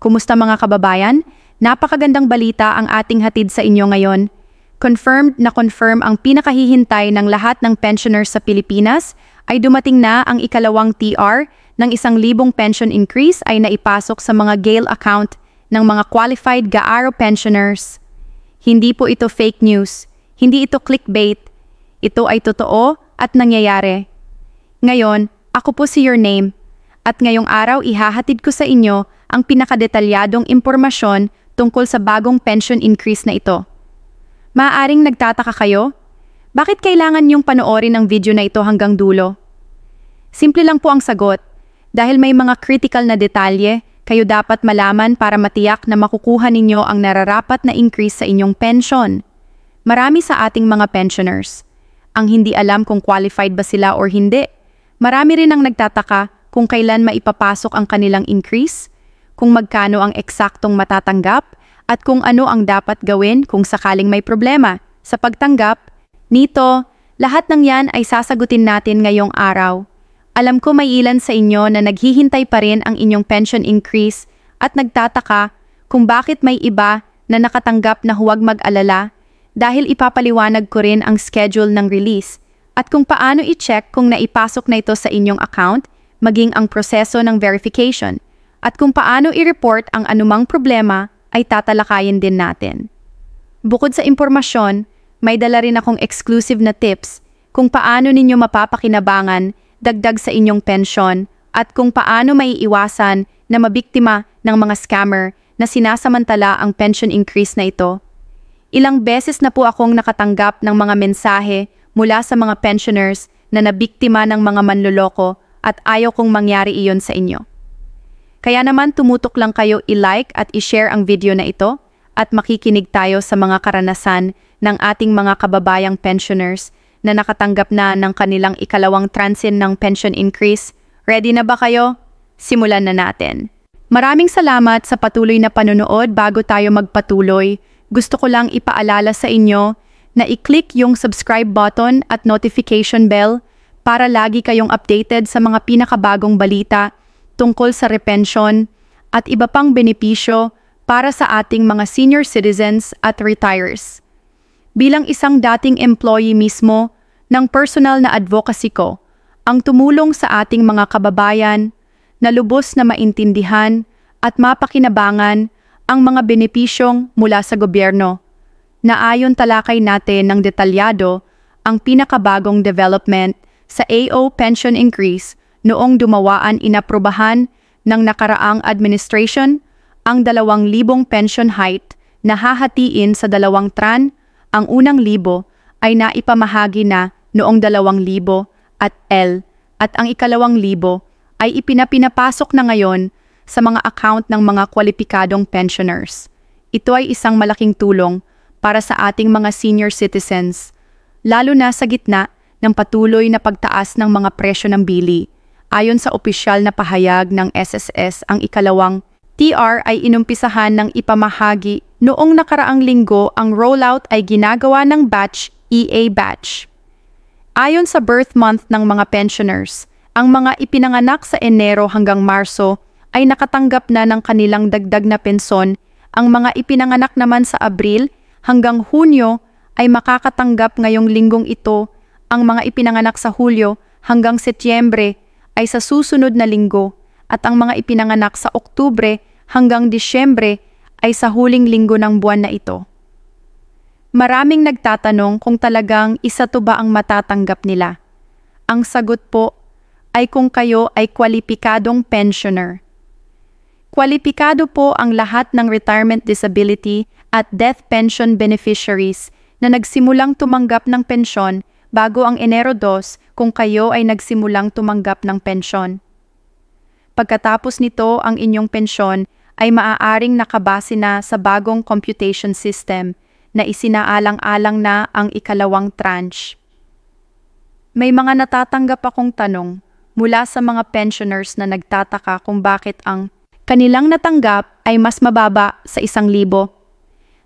Kumusta mga kababayan? Napakagandang balita ang ating hatid sa inyo ngayon. Confirmed na confirm ang pinakahihintay ng lahat ng pensioners sa Pilipinas ay dumating na ang ikalawang TR ng 1,000 pension increase ay naipasok sa mga GAIL account ng mga qualified GAARO pensioners. Hindi po ito fake news, hindi ito clickbait, ito ay totoo at nangyayari. Ngayon, ako po si Your Name at ngayong araw ihahatid ko sa inyo ang pinakadetalyadong impormasyon tungkol sa bagong pension increase na ito. Maaaring nagtataka kayo? Bakit kailangan niyong panoorin ang video na ito hanggang dulo? Simple lang po ang sagot. Dahil may mga critical na detalye, kayo dapat malaman para matiyak na makukuha ninyo ang nararapat na increase sa inyong pension. Marami sa ating mga pensioners ang hindi alam kung qualified ba sila or hindi. Marami rin ang nagtataka kung kailan maipapasok ang kanilang increase, kung magkano ang eksaktong matatanggap, at kung ano ang dapat gawin kung sakaling may problema sa pagtanggap nito. Lahat ng yan ay sasagutin natin ngayong araw. Alam ko may ilan sa inyo na naghihintay pa rin ang inyong pension increase at nagtataka kung bakit may iba na nakatanggap na huwag mag-alala dahil ipapaliwanag ko rin ang schedule ng release at kung paano i-check kung naipasok na ito sa inyong account, maging ang proseso ng verification, at kung paano i-report ang anumang problema ay tatalakayin din natin. Bukod sa impormasyon, may dala rin akong exclusive na tips kung paano ninyo mapapakinabangan dagdag sa inyong pensyon at kung paano may iwasan na mabiktima ng mga scammer na sinasamantala ang pension increase na ito. Ilang beses na po akong nakatanggap ng mga mensahe mula sa mga pensioners na nabiktima ng mga manloloko at ayaw kong mangyari iyon sa inyo. Kaya naman tumutok lang kayo i-like at i-share ang video na ito at makikinig tayo sa mga karanasan ng ating mga kababayang pensioners na nakatanggap na ng kanilang ikalawang tranche ng pension increase. Ready na ba kayo? Simulan na natin. Maraming salamat sa patuloy na panonood. Bago tayo magpatuloy, gusto ko lang ipaalala sa inyo na i-click yung subscribe button at notification bell para lagi kayong updated sa mga pinakabagong balita tungkol sa repension at iba pang benepisyo para sa ating mga senior citizens at retirees. Bilang isang dating employee mismo ng personal na advocacy ko, ang tumulong sa ating mga kababayan na lubos na maintindihan at mapakinabangan ang mga benepisyong mula sa gobyerno, na ayon talakay natin ng detalyado ang pinakabagong development sa AO pension increase noong dumawaan inaprubahan ng nakaraang administration ang 2,000 pension height na hahatiin sa 2 tran. Ang unang 1,000 ay naipamahagi na noong 2,000 at ang ikalawang 1,000 ay ipinapasok na ngayon sa mga account ng mga kwalipikadong pensioners. Ito ay isang malaking tulong para sa ating mga senior citizens, lalo na sa gitna ng patuloy na pagtaas ng mga presyo ng bili. Ayon sa opisyal na pahayag ng SSS, ang ikalawang TR ay inumpisahan ng ipamahagi noong nakaraang linggo. Ang rollout ay ginagawa ng batch EA batch. Ayon sa birth month ng mga pensioners, ang mga ipinanganak sa Enero hanggang Marso ay nakatanggap na ng kanilang dagdag na pensyon. Ang mga ipinanganak naman sa Abril hanggang Hunyo ay makakatanggap ngayong linggong ito. Ang mga ipinanganak sa Hulyo hanggang Setyembre ay sa susunod na linggo at ang mga ipinanganak sa Oktubre hanggang Disyembre ay sa huling linggo ng buwan na ito. Maraming nagtatanong kung talagang isa to ba ang matatanggap nila. Ang sagot po ay kung kayo ay kwalipikadong pensioner. Kwalipikado po ang lahat ng retirement disability at death pension beneficiaries na nagsimulang tumanggap ng pensyon bago ang Enero 2 kung kayo ay nagsimulang tumanggap ng pensyon. Pagkatapos nito, ang inyong pensyon ay maaaring nakabase na sa bagong computation system na isinaalang-alang na ang ikalawang tranche. May mga natatanggap akong tanong mula sa mga pensioners na nagtataka kung bakit ang kanilang natanggap ay mas mababa sa 1,000.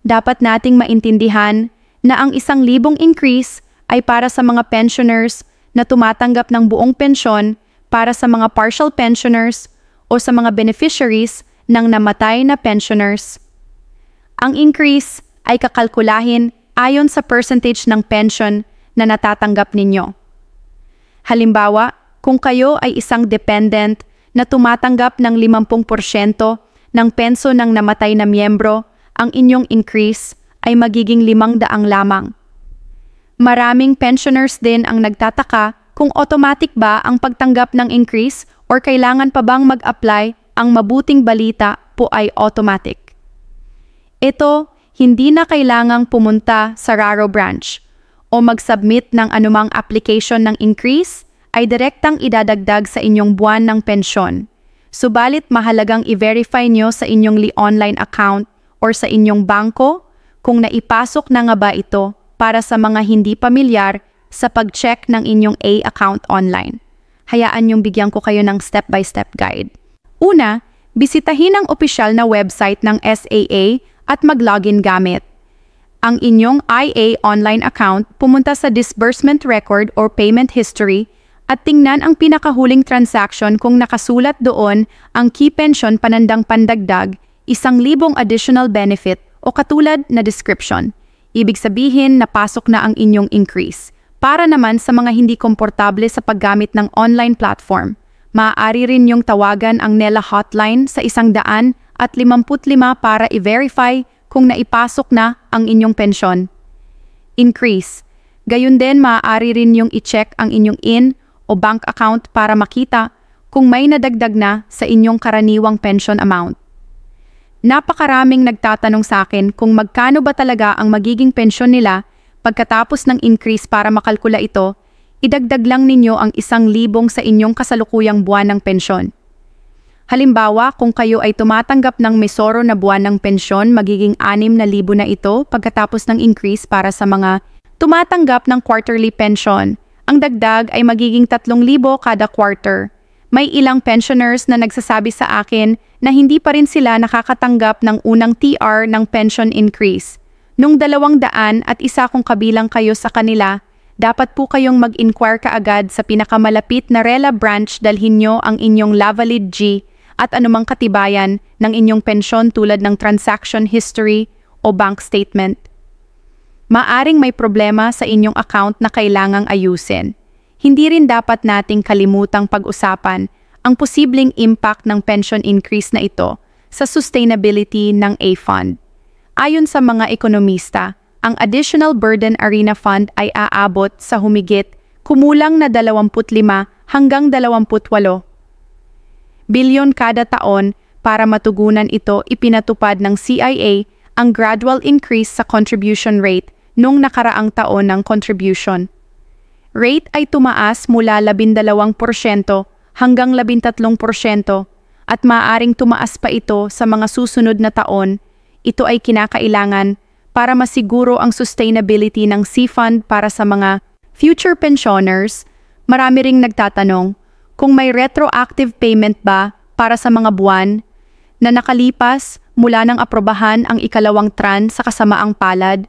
Dapat nating maintindihan na ang 1,000 increase ay para sa mga pensioners na tumatanggap ng buong pensyon. Para sa mga partial pensioners o sa mga beneficiaries ng namatay na pensioners. Ang increase ay kakalkulahin ayon sa percentage ng pension na natatanggap ninyo. Halimbawa, kung kayo ay isang dependent na tumatanggap ng 50% ng penso ng namatay na miyembro, ang inyong increase ay magiging 500 lamang. Maraming pensioners din ang nagtataka kung automatic ba ang pagtanggap ng increase or kailangan pa bang mag-apply. Ang mabuting balita po ay automatic. Ito, hindi na kailangang pumunta sa Raro branch o mag-submit ng anumang application ng increase, ay direktang idadagdag sa inyong buwan ng pensyon. Subalit mahalagang i-verify nyo sa inyong Li-Online account or sa inyong bangko kung naipasok na nga ba ito para sa mga hindi pamilyar sa pag-check ng inyong A-account online. Hayaan yung bigyan ko kayo ng step-by-step guide. Una, bisitahin ang opisyal na website ng SAA at mag-login gamit ang inyong IA online account, pumunta sa disbursement record or payment history at tingnan ang pinakahuling transaction kung nakasulat doon ang key pension panandang pandagdag, 1,000 additional benefit o katulad na description. Ibig sabihin napasok na ang inyong increase. Para naman sa mga hindi komportable sa paggamit ng online platform, maaari rin yung tawagan ang NELA hotline sa 155 para i-verify kung naipasok na ang inyong pensyon. Increase. Gayun din maaari rin yung i-check ang inyong IN o bank account para makita kung may nadagdag na sa inyong karaniwang pension amount. Napakaraming nagtatanong sa akin kung magkano ba talaga ang magiging pensyon nila pagkatapos ng increase. Para makalkula ito, idagdag lang ninyo ang 1,000 sa inyong kasalukuyang buwan ng pensyon. Halimbawa, kung kayo ay tumatanggap ng mesoro na buwan ng pensyon, magiging 6,000 na ito pagkatapos ng increase. Para sa mga tumatanggap ng quarterly pension, ang dagdag ay magiging 3,000 kada quarter. May ilang pensioners na nagsasabi sa akin na hindi pa rin sila nakakatanggap ng unang TR ng pension increase. Nung 200 at isa kung kabilang kayo sa kanila, dapat po kayong mag-inquire kaagad sa pinakamalapit na RELA branch. Dalhin nyo ang inyong Lavalid G at anumang katibayan ng inyong pensyon tulad ng transaction history o bank statement. Maaring may problema sa inyong account na kailangang ayusin. Hindi rin dapat nating kalimutang pag-usapan ang posibleng impact ng pension increase na ito sa sustainability ng A-Fund. Ayon sa mga ekonomista, ang Additional Burden Arena Fund ay aabot sa humigit kumulang na 25 hanggang 28 bilyon kada taon. Para matugunan ito, ipinatupad ng CIA ang gradual increase sa contribution rate nung nakaraang taon ng contribution. Rate ay tumaas mula 12% hanggang 13% at maaaring tumaas pa ito sa mga susunod na taon. Ito ay kinakailangan para masiguro ang sustainability ng C-Fund para sa mga future pensioners. Marami ring nagtatanong kung may retroactive payment ba para sa mga buwan na nakalipas mula ng aprobahan ang ikalawang tran sa kasamaang palad.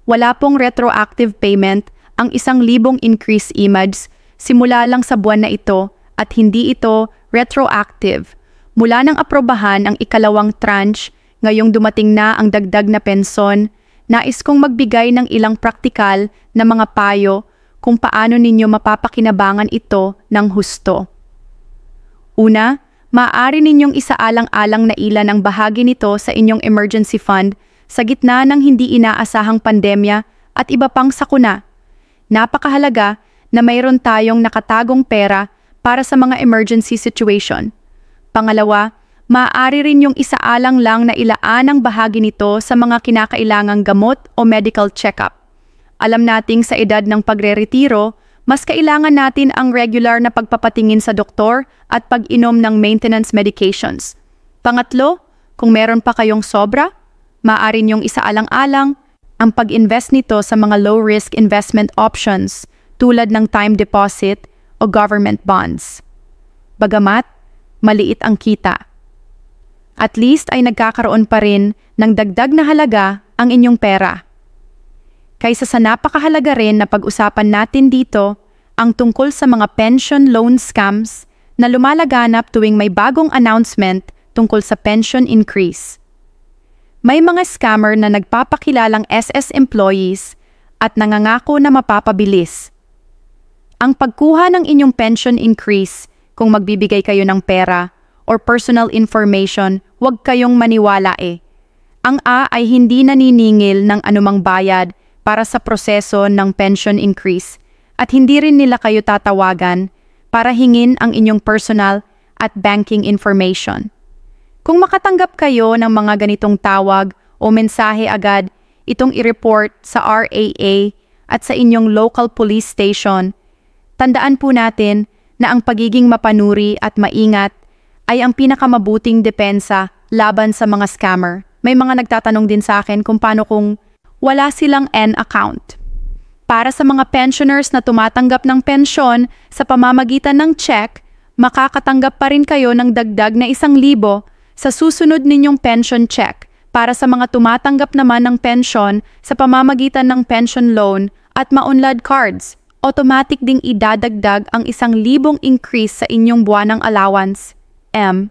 Wala pong retroactive payment ang 1,000 increase IMADs simula lang sa buwan na ito at hindi ito retroactive. Mula ng aprobahan ang ikalawang tranche, ngayong dumating na ang dagdag na penson, nais kong magbigay ng ilang praktikal na mga payo kung paano ninyo mapapakinabangan ito ng husto. Una, maaari ninyong isaalang-alang na ilan ang bahagi nito sa inyong emergency fund sa gitna ng hindi inaasahang pandemya at iba pang sakuna. Napakahalaga na mayroon tayong nakatagong pera para sa mga emergency situation. Pangalawa, maaari rin yung isaalang lang na ilaan ang bahagi nito sa mga kinakailangang gamot o medical check-up. Alam nating sa edad ng pagre-retiro, mas kailangan natin ang regular na pagpapatingin sa doktor at pag-inom ng maintenance medications. Pangatlo, kung meron pa kayong sobra, maaari niyong isaalang-alang ang pag-invest nito sa mga low-risk investment options tulad ng time deposit o government bonds. Bagamat, maliit ang kita. At least ay nagkakaroon pa rin ng dagdag na halaga ang inyong pera. Kaysa sa napakahalaga rin na pag-usapan natin dito ang tungkol sa mga pension loan scams na lumalaganap tuwing may bagong announcement tungkol sa pension increase. May mga scammer na nagpapakilalang SS employees at nangangako na mapapabilis. Ang pagkuha ng inyong pension increase kung magbibigay kayo ng pera or personal information, huwag kayong maniwala eh. Ang A ay hindi naniningil ng anumang bayad para sa proseso ng pension increase at hindi rin nila kayo tatawagan para hingin ang inyong personal at banking information. Kung makatanggap kayo ng mga ganitong tawag o mensahe agad, itong i-report sa RAA at sa inyong local police station. Tandaan po natin na ang pagiging mapanuri at maingat ay ang pinakamabuting depensa laban sa mga scammer. May mga nagtatanong din sa akin kung paano kung wala silang N account. Para sa mga pensioners na tumatanggap ng pensyon sa pamamagitan ng check, makakatanggap pa rin kayo ng dagdag na 1,000 sa susunod ninyong pension check. Para sa mga tumatanggap naman ng pensyon sa pamamagitan ng pension loan at maunlad cards, automatic ding idadagdag ang 1,000 increase sa inyong buwanang allowance. M.